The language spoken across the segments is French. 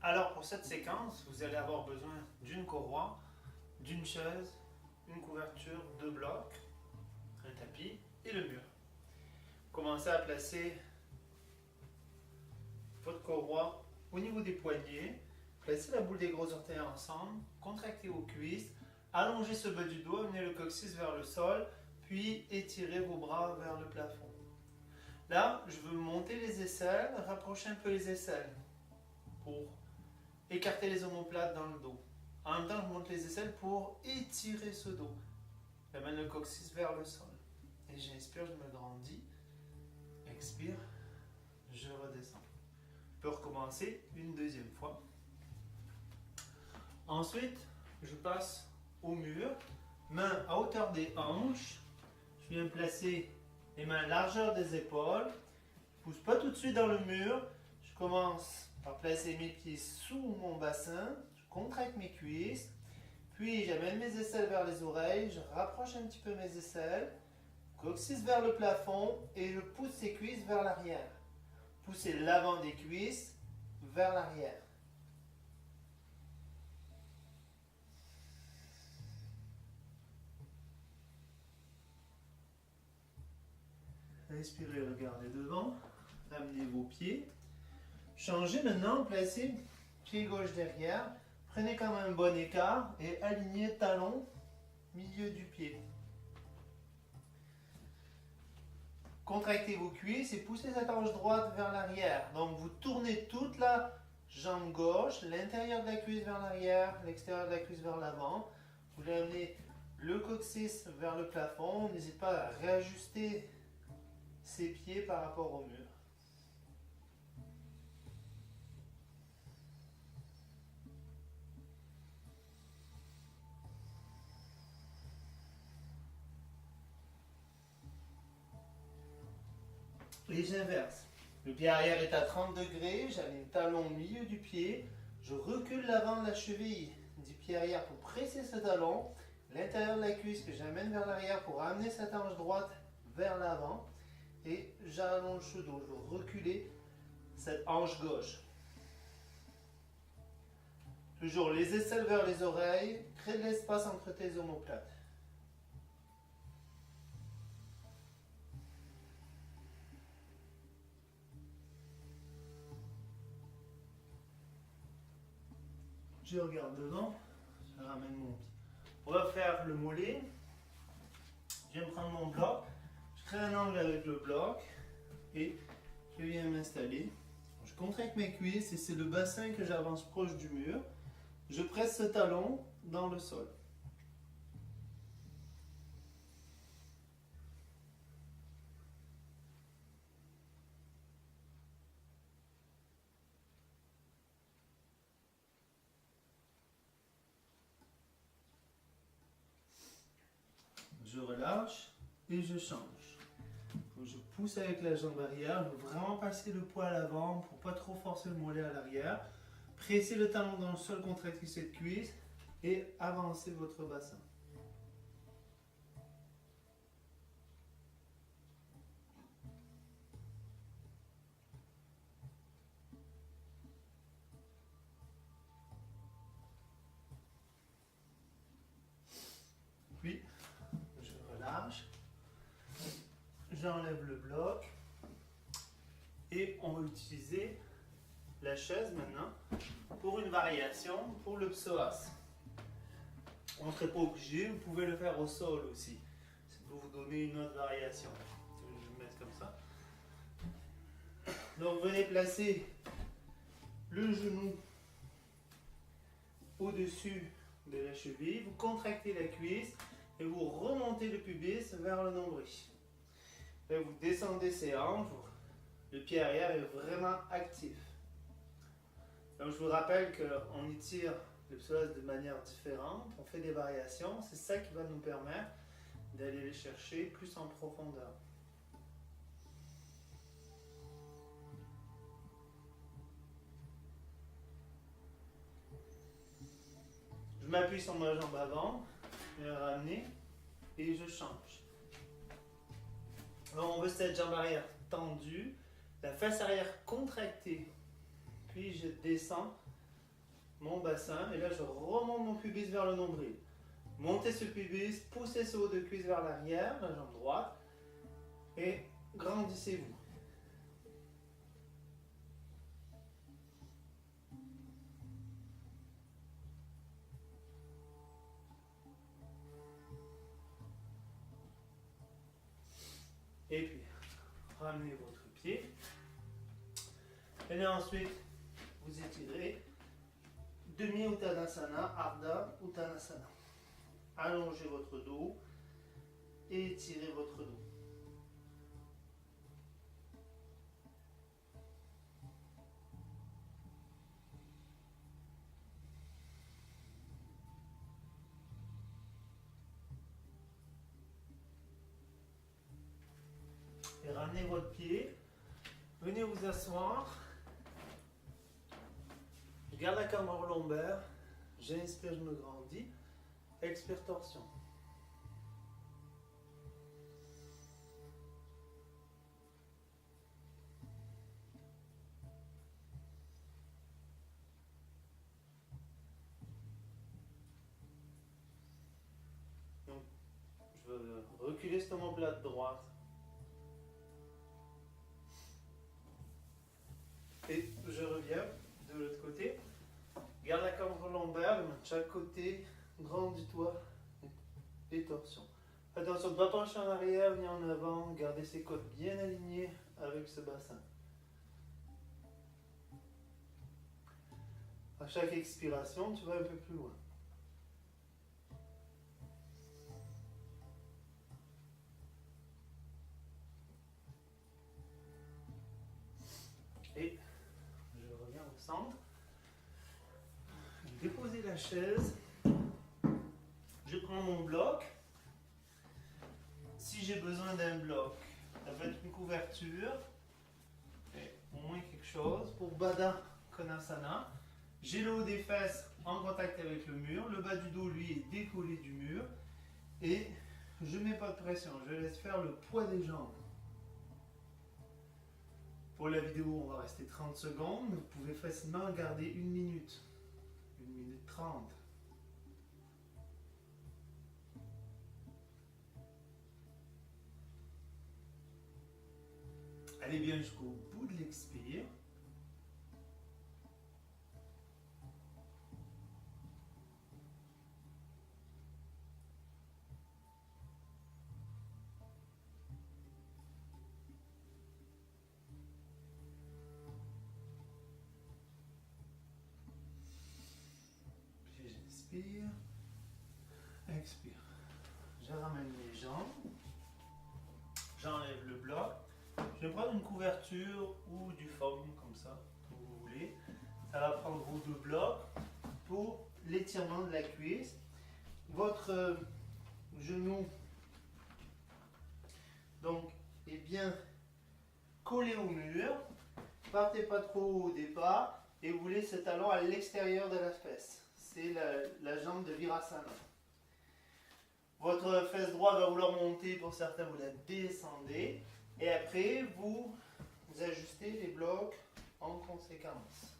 Alors pour cette séquence, vous allez avoir besoin d'une courroie, d'une chaise, une couverture, deux blocs, un tapis et le mur. Commencez à placer votre courroie au niveau des poignets, placez la boule des gros orteils ensemble, contractez vos cuisses, allongez ce bas du dos, amenez le coccyx vers le sol, puis étirez vos bras vers le plafond. Là, je veux monter les aisselles, rapprocher un peu les aisselles pour écarter les omoplates dans le dos. En même temps, je monte les aisselles pour étirer ce dos. J'amène le coccyx vers le sol. Et j'inspire, je me grandis. Expire, je redescends. Je peux recommencer une deuxième fois. Ensuite, je passe au mur, mains à hauteur des hanches. Je viens placer les mains à largeur des épaules. Je ne pousse pas tout de suite dans le mur. Je commence par placer mes pieds sous mon bassin. Je contracte mes cuisses. Puis j'amène mes aisselles vers les oreilles. Je rapproche un petit peu mes aisselles. Coccyx vers le plafond et je pousse ces cuisses vers l'arrière. Poussez l'avant des cuisses vers l'arrière. Inspirez, regardez devant. Amenez vos pieds. Changez maintenant, placez pied gauche derrière. Prenez quand même un bon écart et alignez talon, milieu du pied. Contractez vos cuisses et poussez cette hanche droite vers l'arrière. Donc vous tournez toute la jambe gauche, l'intérieur de la cuisse vers l'arrière, l'extérieur de la cuisse vers l'avant. Vous voulez amener le coccyx vers le plafond. N'hésitez pas à réajuster ses pieds par rapport au mur. Et j'inverse. Le pied arrière est à 30 degrés, j'amène le talon au milieu du pied, je recule l'avant de la cheville du pied arrière pour presser ce talon, l'intérieur de la cuisse que j'amène vers l'arrière pour amener cette hanche droite vers l'avant et j'allonge ce dos, je veux reculer cette hanche gauche. Toujours les aisselles vers les oreilles, crée de l'espace entre tes omoplates. Je regarde devant, je ramène mon pied. On va faire le mollet. Je viens prendre mon bloc, je crée un angle avec le bloc et je viens m'installer. Je contracte mes cuisses et c'est le bassin que j'avance proche du mur. Je presse ce talon dans le sol. Je relâche et je change. Je pousse avec la jambe arrière, je veux vraiment passer le poids à l'avant pour pas trop forcer le mollet à l'arrière. Pressez le talon dans le sol, contractez cette cuisse et avancez votre bassin. Puis, je relâche, j'enlève le bloc et on va utiliser la chaise maintenant pour une variation pour le psoas. On ne serait pas obligé, vous pouvez le faire au sol aussi. C'est pour vous donner une autre variation. Je vais me mettre comme ça. Donc venez placer le genou au-dessus de la cheville, vous contractez la cuisse et vous remontez le pubis vers le nombril. Là, vous descendez ses hanches, le pied arrière est vraiment actif. Donc je vous rappelle qu'on étire le psoas de manière différente, on fait des variations, c'est ça qui va nous permettre d'aller les chercher plus en profondeur. Je m'appuie sur ma jambe avant, je vais ramener et je change. Alors on veut cette jambe arrière tendue, la face arrière contractée, puis je descends mon bassin et là je remonte mon pubis vers le nombril. Montez ce pubis, poussez ce haut de cuisse vers l'arrière, la jambe droite et grandissez-vous. Et puis, ramenez votre pied. Et là ensuite, vous étirez. Demi-Uttanasana, Ardha Uttanasana. Allongez votre dos et étirez votre dos. Et ramenez votre pied. Venez vous asseoir. Je garde la cambre lombaire. J'inspire, je me grandis. Expire, torsion. Donc, je veux reculer cette omoplate droite. Et je reviens de l'autre côté. Garde la cambre lombaire, de chaque côté, grandis-toi et torsion. Attention, ne pas pencher en arrière ni en avant, gardez ses côtes bien alignées avec ce bassin. À chaque expiration, tu vas un peu plus loin. Et je reviens au centre. Déposez la chaise. Je prends mon bloc. Si j'ai besoin d'un bloc, ça peut être une couverture, et au moins quelque chose. Pour Baddha Konasana, j'ai le haut des fesses en contact avec le mur. Le bas du dos, lui, est décollé du mur. Et je ne mets pas de pression. Je laisse faire le poids des jambes. Pour la vidéo, on va rester 30 secondes. Vous pouvez facilement garder 1 minute. 1 minute 30. Allez bien jusqu'au bout de l'expire. Puis j'inspire. Expire. Je ramène les jambes. J'enlève le bloc. Je vais prendre une couverture ou du foam, comme ça, comme vous voulez. Ça va prendre vos 2 blocs pour l'étirement de la cuisse. Votre genou donc est bien collé au mur. Partez pas trop haut au départ et vous voulez ce talon à l'extérieur de la fesse. C'est la jambe de Virasana. Votre fesse droite va vouloir monter, pour certains vous la descendez. Et après, vous ajustez les blocs en conséquence.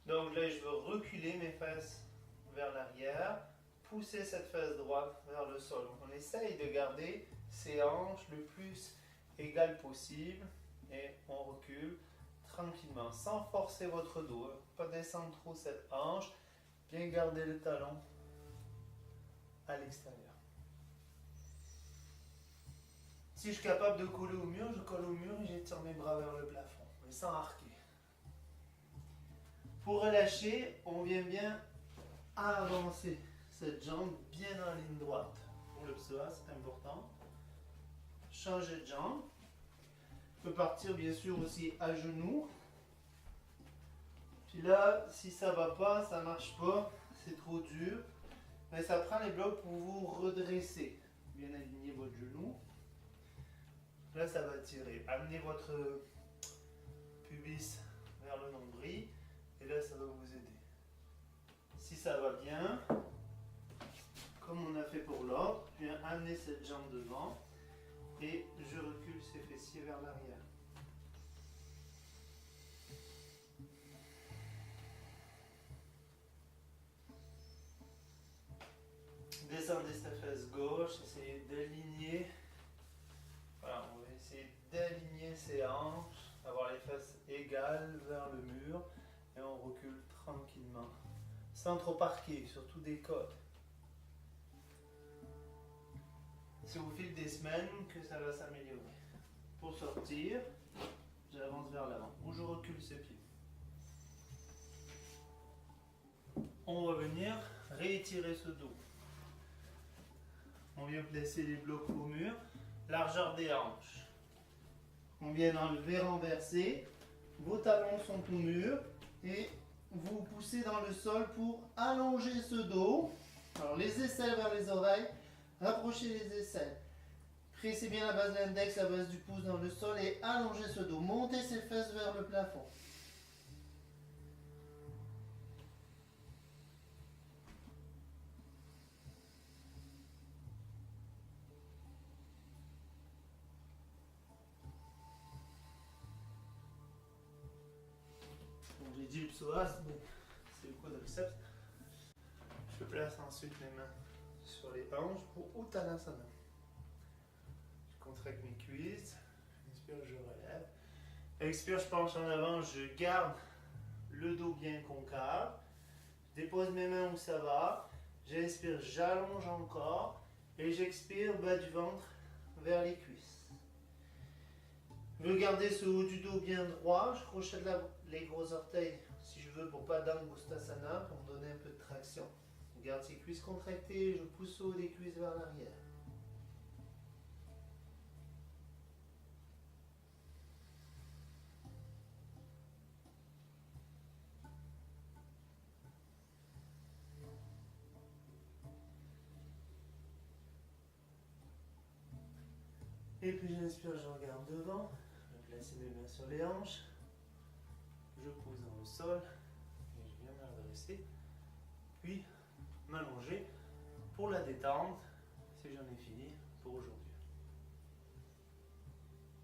Donc là, je veux reculer mes fesses vers l'arrière, pousser cette fesse droite vers le sol. Donc on essaye de garder ses hanches le plus égales possible et on recule tranquillement, sans forcer votre dos. Pas descendre trop cette hanche, bien garder le talon à l'extérieur. Si je suis capable de coller au mur, je colle au mur et j'étire mes bras vers le plafond, mais sans arquer. Pour relâcher, on vient bien avancer cette jambe bien en ligne droite. Pour le psoas, c'est important. Changer de jambe. Je peux partir bien sûr aussi à genoux. Puis là, si ça va pas, ça marche pas, c'est trop dur. Mais ça prend les blocs pour vous redresser. Bien aligner votre genou. Là, ça va tirer. Amenez votre pubis vers le nombril. Et là, ça va vous aider. Si ça va bien, comme on a fait pour l'autre, je viens amener cette jambe devant et je recule ses fessiers vers l'arrière. gauche, essayez d'aligner. Voilà, on va essayer d'aligner ses hanches, avoir les faces égales vers le mur et on recule tranquillement. Sans trop parquer, surtout des côtes. C'est au fil des semaines que ça va s'améliorer. Pour sortir, j'avance vers l'avant ou je recule ce pied. On va venir réétirer ce dos. On vient placer les blocs au mur, largeur des hanches. On vient enlever, renverser. Vos talons sont au mur et vous poussez dans le sol pour allonger ce dos. Alors les aisselles vers les oreilles, rapprochez les aisselles. Pressez bien la base de l'index, la base du pouce dans le sol et allongez ce dos. Montez ses fesses vers le plafond. Donc j'ai dit le psoas, c'est le quadriceps. Je place ensuite mes mains sur les hanches pour Uttanasana. Je contracte mes cuisses. Inspire, je relève. Expire, je penche en avant, je garde le dos bien concave. Je dépose mes mains où ça va. J'inspire, j'allonge encore. Et j'expire, bas du ventre vers les cuisses. Je veux garder ce haut du dos bien droit. Je crochette les gros orteils si je veux pour pas d'Angustasana, pour me donner un peu de traction. Je garde ces cuisses contractées, je pousse le haut des cuisses vers l'arrière. Et puis j'inspire, je regarde devant. Je vais placer mes mains sur les hanches. Je pose dans le sol. Et je viens m'adresser. Puis m'allonger pour la détente. Si j'en ai fini pour aujourd'hui.